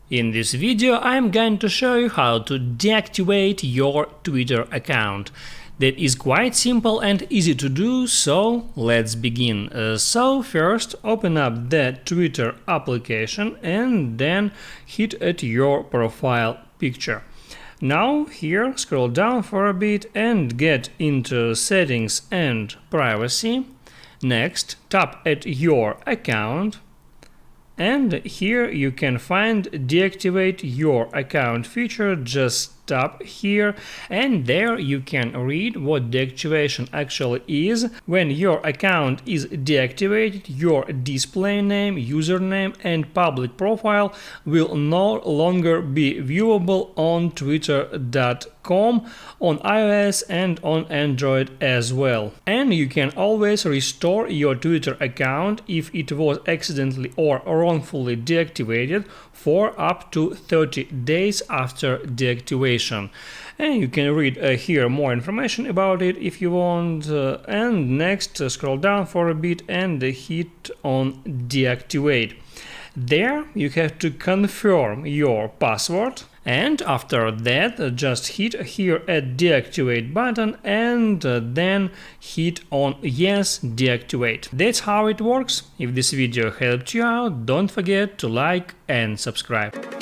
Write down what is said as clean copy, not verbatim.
In this video I'm going to show you how to deactivate your Twitter account. That is quite simple and easy to do, so let's begin. So first open up the Twitter application and then hit at your profile picture. Now here scroll down for a bit and get into settings and privacy. Next tap at your account. And here you can find deactivate your account feature. Just tap here and there you can read what deactivation actually is. When your account is deactivated, your display name, username and public profile will no longer be viewable on twitter.com, on iOS and on Android as well. And you can always restore your Twitter account if it was accidentally or wrongfully deactivated for up to 30 days after deactivation. And you can read here more information about it if you want. And next scroll down for a bit and hit on deactivate. There you have to confirm your password, and after that just hit here at deactivate button and then hit on yes, deactivate. That's how it works. If this video helped you out, don't forget to like and subscribe.